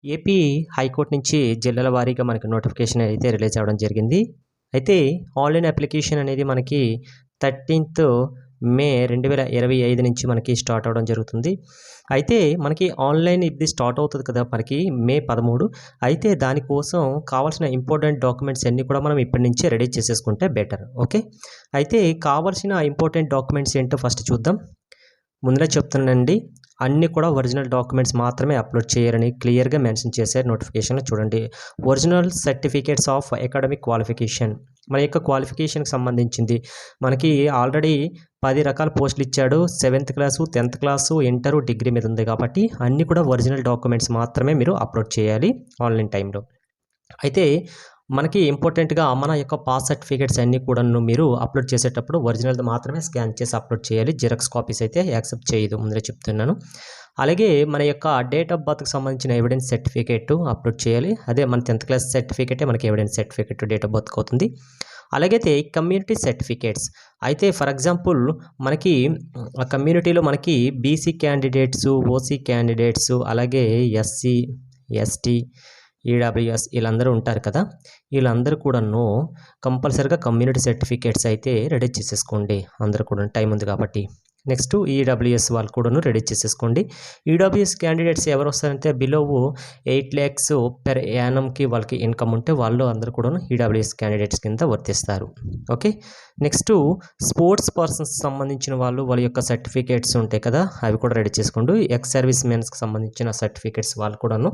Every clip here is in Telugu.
ఏపీ హైకోర్టు నుంచి జిల్లాల వారీగా మనకి నోటిఫికేషన్ అయితే రిలీజ్ అవ్వడం జరిగింది. అయితే ఆన్‌లైన్ అప్లికేషన్ అనేది మనకి 13థ్ మే 2025 నుంచి మనకి స్టార్ట్ అవ్వడం జరుగుతుంది. అయితే మనకి ఆన్‌లైన్ ఇది స్టార్ట్ అవుతది కదా! మనకి మే 13. అయితే దానికోసం కావాల్సిన ఇంపార్టెంట్ డాక్యుమెంట్స్ అన్నీ కూడా మనం ఇప్పటి నుంచే రెడీ చేసేసుకుంటే బెటర్. ఓకే. అయితే కావాల్సిన ఇంపార్టెంట్ డాక్యుమెంట్స్ ఏంటో ఫస్ట్ చూద్దాం. ముందుగా చెప్తున్నానండి, అన్నీ కూడా ఒరిజినల్ డాక్యుమెంట్స్ మాత్రమే అప్లోడ్ చేయాలని క్లియర్‌గా మెన్షన్ చేశారు నోటిఫికేషన్‌లో చూడండి. Original certificates of academic qualification. మన యొక్క క్వాలిఫికేషన్‌కి సంబంధించింది. మనకి ఆల్రెడీ 10 రకాల పోస్టులు ఇచ్చాడు. 7థ్ క్లాసు, 10థ్ క్లాసు, ఇంటరు, డిగ్రీ మీద ఉంది కాబట్టి అన్నీ కూడా ఒరిజినల్ డాక్యుమెంట్స్ మాత్రమే మీరు అప్లోడ్ చేయాలి ఆన్‌లైన్ టైంలో. అయితే మనకి ఇంపార్టెంట్‌గా మన యొక్క పాస్ సర్టిఫికేట్స్ అన్నీ కూడాను మీరు అప్లోడ్ చేసేటప్పుడు ఒరిజినల్‌ది మాత్రమే స్కాన్ చేసి అప్లోడ్ చేయాలి. జిరాక్స్ కాపీస్ అయితే యాక్సెప్ట్ చేయదు, ముందే చెప్తున్నాను. అలాగే మన యొక్క డేట్ ఆఫ్ బర్త్‌కి సంబంధించిన ఎవిడెన్స్ సర్టిఫికేట్ అప్లోడ్ చేయాలి. అదే మన 10థ్ క్లాస్ సర్టిఫికేటే మనకి ఎవిడెన్స్ సర్టిఫికేట్ డేట్ ఆఫ్ బర్త్‌కి అవుతుంది. అలాగైతే కమ్యూనిటీ సర్టిఫికేట్స్. అయితే ఫర్ ఎగ్జాంపుల్ మనకి ఆ కమ్యూనిటీలో మనకి బీసీ క్యాండిడేట్స్, ఓసీ క్యాండిడేట్స్, అలాగే ఎస్సీ, ఎస్టీ, ఈడబ్ల్యూఎస్ వీళ్ళందరూ ఉంటారు కదా! వీళ్ళందరూ కూడాను కంపల్సరీగా కమ్యూనిటీ సర్టిఫికేట్స్ అయితే రెడీ చేసేసుకోండి. అందరూ కూడా టైం ఉంది కాబట్టి. నెక్స్ట్ ఈడబ్ల్యూఎస్ వాళ్ళు కూడాను రెడీ చేసేసుకోండి. ఈడబ్ల్యూఎస్ క్యాండిడేట్స్ ఎవరు వస్తారంటే బిలో 8 lakhs పెర్ యానమ్‌కి వాళ్ళకి ఇన్కమ్ ఉంటే వాళ్ళు అందరూ కూడాను ఈడబ్ల్యూఎస్ క్యాండిడేట్స్ కింద వర్తిస్తారు. ఓకే. నెక్స్ట్ స్పోర్ట్స్ పర్సన్స్ సంబంధించిన వాళ్ళ యొక్క సర్టిఫికేట్స్ ఉంటాయి కదా! అవి కూడా రెడీ చేసుకోండి. ఎక్స్ సర్వీస్ మెన్స్‌కి సంబంధించిన సర్టిఫికేట్స్ వాళ్ళు కూడాను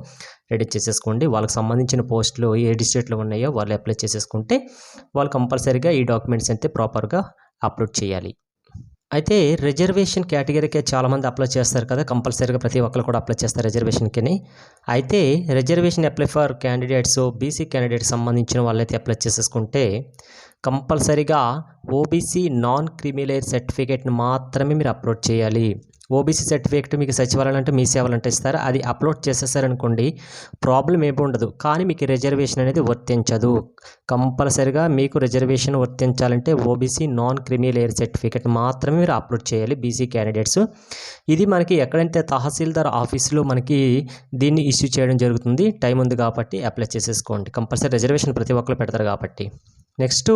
రెడీ చేసేసుకోండి. వాళ్ళకి సంబంధించిన పోస్టులు ఏ డిస్ట్రిక్ట్‌లో ఉన్నాయో వాళ్ళు అప్లై చేసేసుకుంటే వాళ్ళు కంపల్సరీగా ఈ డాక్యుమెంట్స్ అయితే ప్రాపర్‌గా అప్లోడ్ చేయాలి. అయితే రిజర్వేషన్ కేటగిరీకే చాలామంది అప్లై చేస్తారు కదా! కంపల్సరీగా ప్రతి ఒక్కరు కూడా అప్లై చేస్తారు రిజర్వేషన్‌కిని. అయితే reservation apply for candidates BC candidates సంబంధించిన వాళ్ళైతే అప్లై చేసేసుకుంటే కంపల్సరీగా ఓబీసీ నాన్ క్రిమిలేయర్ సర్టిఫికేట్‌ని మాత్రమే మీరు అప్లోడ్ చేయాలి. ఓబీసీ సర్టిఫికేట్ మీకు సచివాలయం అంటే మీ సేవలంటే ఇస్తారు. అది అప్లోడ్ చేసేసారనుకోండి ప్రాబ్లం ఏమి ఉండదు. కానీ మీకు రిజర్వేషన్ అనేది వర్తించదు. కంపల్సరీగా మీకు రిజర్వేషన్ వర్తించాలంటే OBC non creamy layer certificate మాత్రమే మీరు అప్లోడ్ చేయాలి బీసీ క్యాండిడేట్స్. ఇది మనకి ఎక్కడైతే తహసీల్దార్ ఆఫీస్లో మనకి దీన్ని ఇష్యూ చేయడం జరుగుతుంది. టైం ఉంది కాబట్టి అప్లై చేసేసుకోండి. కంపల్సరీ రిజర్వేషన్ ప్రతి ఒక్కరు పెడతారు కాబట్టి. నెక్స్ట్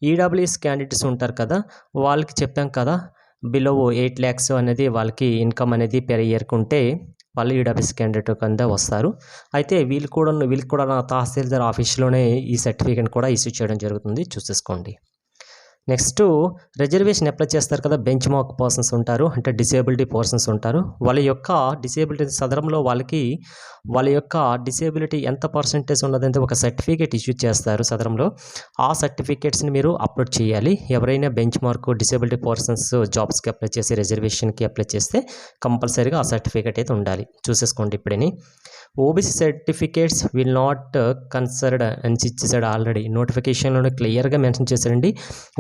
ఈడబ్ల్యూఎస్ క్యాండిడేట్స్ ఉంటారు కదా! వాళ్ళకి చెప్పాం కదా! బిలో 8 lakhs అనేది వాళ్ళకి ఇన్కమ్ అనేది పెర్ ఇయర్‌కి ఉంటే వాళ్ళు ఈడబ్ల్యూఎస్ క్యాండిడేట్ కింద వస్తారు. అయితే వీళ్ళకి కూడా తహసీల్దార్ ఆఫీస్‌లోనే ఈ సర్టిఫికేట్ కూడా ఇష్యూ చేయడం జరుగుతుంది. చూసేసుకోండి. నెక్స్ట్ రిజర్వేషన్ అప్లై చేస్తారు కదా! బెంచ్ మార్క్ పర్సన్స్ ఉంటారు. అంటే డిసేబిలిటీ పర్సన్స్ ఉంటారు. వాళ్ళ యొక్క డిసేబిలిటీ సదరంలో వాళ్ళ యొక్క డిసేబిలిటీ ఎంత పర్సెంటేజ్ ఉన్నదంటే ఒక సర్టిఫికేట్ ఇష్యూ చేస్తారు సదరంలో. ఆ సర్టిఫికేట్స్‌ని మీరు అప్లోడ్ చేయాలి. ఎవరైనా బెంచ్ మార్క్ డిసేబిలిటీ పర్సన్స్ జాబ్స్‌కి అప్లై చేసి రిజర్వేషన్‌కి అప్లై చేస్తే కంపల్సరీగా ఆ సర్టిఫికేట్ అయితే ఉండాలి. చూసేసుకోండి ఇప్పుడని. OBC certificates will not considered అని ఇచ్చేసాడు ఆల్రెడీ. నోటిఫికేషన్‌లోనే క్లియర్‌గా మెన్షన్ చేశాడండి.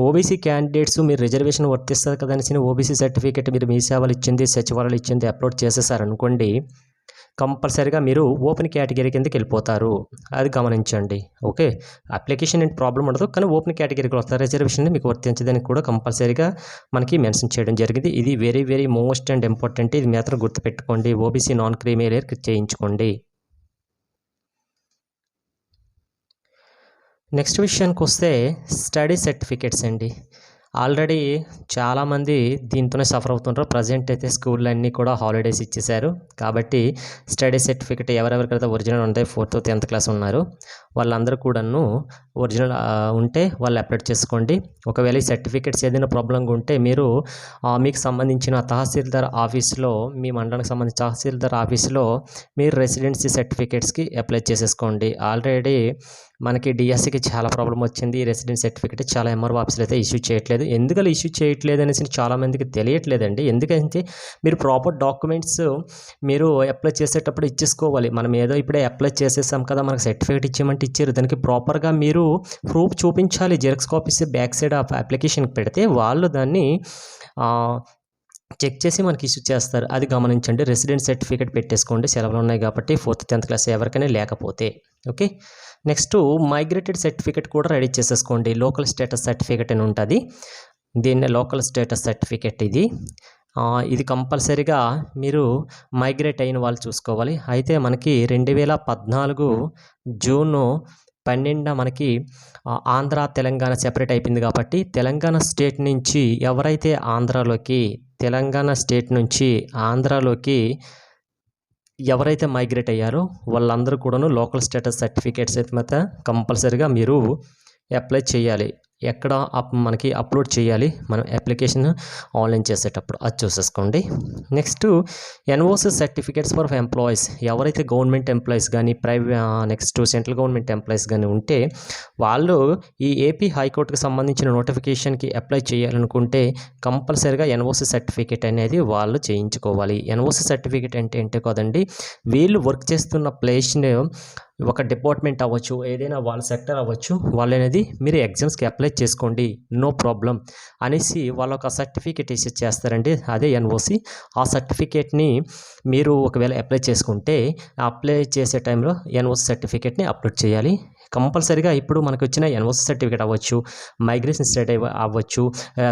ఓబీసీ క్యాండిడేట్స్ మీరు రిజర్వేషన్ వర్తిస్తుంది కదా అనేసి ఓబీసీ సర్టిఫికేట్ మీరు మీ సేవలు ఇచ్చింది, సచివాలయాలు ఇచ్చింది అప్లోడ్ చేసేసారనుకోండి, కంపల్సరీగా మీరు ఓపెన్ కేటగిరీ కిందకి వెళ్ళిపోతారు. అది గమనించండి. ఓకే. అప్లికేషన్ ఏంటి ప్రాబ్లం ఉండదు. కానీ ఓపెన్ కేటగిరీకి వస్తారు. రిజర్వేషన్ మీకు వర్తించదని కూడా కంపల్సరీగా మనకి మెన్షన్ చేయడం జరిగింది. ఇది very very most and important. ఇది మాత్రం గుర్తుపెట్టుకోండి. ఓబీసీ నాన్ క్రీమీ లేయర్ చేయించుకోండి. నెక్స్ట్ విషయానికి వస్తే స్టడీ సర్టిఫికేట్స్ అండి. ఆల్రెడీ చాలామంది దీంతోనే సఫర్ అవుతుంటారు. ప్రజెంట్ అయితే స్కూళ్ళన్నీ కూడా హాలిడేస్ ఇచ్చేశారు. కాబట్టి స్టడీ సర్టిఫికేట్ ఎవరెవరికైతే ఒరిజినల్ ఉంటాయి 4th, 10th క్లాస్ ఉన్నారు వాళ్ళందరూ కూడాను ఒరిజినల్ ఉంటే వాళ్ళు అప్లోడ్ చేసుకోండి. ఒకవేళ ఈ సర్టిఫికేట్స్ ఏదైనా ప్రాబ్లంగా ఉంటే మీరు మీకు సంబంధించిన తహసీల్దార్ ఆఫీస్లో మీ మండలానికి సంబంధించిన తహసీల్దార్ ఆఫీస్లో మీరు రెసిడెన్సీ సర్టిఫికేట్స్కి అప్లై చేసేసుకోండి. ఆల్రెడీ మనకి డిఎస్సికి చాలా ప్రాబ్లం వచ్చింది. రెసిడెన్స్ సర్టిఫికేట్ చాలా ఎంఆర్ఓ ఆఫీసులు అయితే ఇష్యూ చేయట్లేదు. ఎందుకలా ఇష్యూ చేయట్లేదు అనేసి చాలామందికి తెలియట్లేదండి. ఎందుకంటే మీరు ప్రాపర్ డాక్యుమెంట్స్ మీరు అప్లై చేసేటప్పుడు ఇచ్చేసుకోవాలి. మనం ఏదో ఇప్పుడే అప్లై చేసేసాం కదా మనకు సర్టిఫికేట్ ఇచ్చేయమంటే ఇచ్చారు. దానికి ప్రాపర్గా మీరు ప్రూఫ్ చూపించాలి. Xerox copies back side of అప్లికేషన్కి పెడితే వాళ్ళు దాన్ని చెక్ చేసి మనకి ఇష్యూ చేస్తారు. అది గమనించండి. రెసిడెన్స్ సర్టిఫికేట్ పెట్టేసుకోండి. సెలవులు ఉన్నాయి కాబట్టి 4th, 10th క్లాస్ ఎవరికైనా లేకపోతే. ఓకే. నెక్స్ట్ మైగ్రేటెడ్ సర్టిఫికేట్ కూడా రెడీ చేసేసుకోండి. లోకల్ స్టేటస్ సర్టిఫికేట్ అని ఉంటుంది. దీన్నే లోకల్ స్టేటస్ సర్టిఫికేట్ ఇది. ఇది కంపల్సరీగా మీరు మైగ్రేట్ అయిన వాళ్ళు చూసుకోవాలి. అయితే మనకి 2014 జూను 12న మనకి ఆంధ్ర, తెలంగాణ సెపరేట్ అయిపోయింది కాబట్టి తెలంగాణ స్టేట్ నుంచి ఎవరైతే తెలంగాణ స్టేట్ నుంచి ఆంధ్రాలోకి ఎవరైతే మైగ్రేట్ అయ్యారో వాళ్ళందరూ కూడాను లోకల్ స్టేటస్ సర్టిఫికేట్స్ అయితే కంపల్సరీగా మీరు అప్లై చేయాలి. ఎక్కడ మనకి అప్లోడ్ చేయాలి మనం అప్లికేషన్ ఆన్లైన్ చేసేటప్పుడు అది చూసేసుకోండి. Next NOC certificates for employees, ఎవరైతే గవర్నమెంట్ ఎంప్లాయీస్ కానీ నెక్స్ట్ సెంట్రల్ గవర్నమెంట్ ఎంప్లాయీస్ కానీ ఉంటే వాళ్ళు ఈ ఏపీ హైకోర్టుకి సంబంధించిన నోటిఫికేషన్కి అప్లై చేయాలనుకుంటే కంపల్సరీగా ఎన్ఓసి సర్టిఫికేట్ అనేది వాళ్ళు చేయించుకోవాలి. ఎన్ఓసి సర్టిఫికేట్ అంటే ఏంటో కదండి, వీళ్ళు వర్క్ చేస్తున్న ప్లేస్ని ఒక డిపార్ట్మెంట్ అవ్వచ్చు, ఏదైనా వాళ్ళ సెక్టర్ అవ్వచ్చు, వాళ్ళు అనేది మీరు ఎగ్జామ్స్కి అప్లై చేసుకోండి నో ప్రాబ్లం అనేసి వాళ్ళు ఒక సర్టిఫికేట్ ఇష్యూ చేస్తారండి, అదే ఎన్ఓసి. ఆ సర్టిఫికేట్ని మీరు ఒకవేళ అప్లై చేసుకుంటే అప్లై చేసే టైంలో ఎన్ఓసి సర్టిఫికేట్ని అప్లోడ్ చేయాలి. కంపల్సరీగా ఇప్పుడు మనకు వచ్చిన ఎన్ఓసి సర్టిఫికేట్ అవ్వచ్చు, మైగ్రేషన్ స్టడీ అవ్వచ్చు,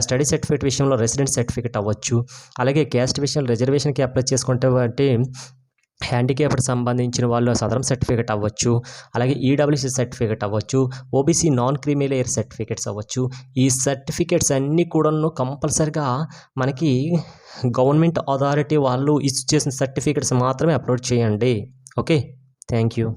స్టడీ సర్టిఫికేట్ విషయంలో రెసిడెంట్ సర్టిఫికేట్ అవ్వచ్చు, అలాగే క్యాస్ట్ విషయంలో రిజర్వేషన్కి అప్లై చేసుకుంటే అంటే హ్యాండిక్యాప్డ్ సంబంధించిన వాళ్ళు సదరం సర్టిఫికేట్ అవ్వచ్చు, అలాగే ఈడబ్ల్యూసీ సర్టిఫికేట్ అవ్వచ్చు, OBC non creamy layer certificates అవ్వచ్చు. ఈ సర్టిఫికేట్స్ అన్నీ కూడాను కంపల్సరిగా మనకి గవర్నమెంట్ అథారిటీ వాళ్ళు ఇష్యూ చేసిన సర్టిఫికేట్స్ మాత్రమే అప్లోడ్ చేయండి. Okay, thank you.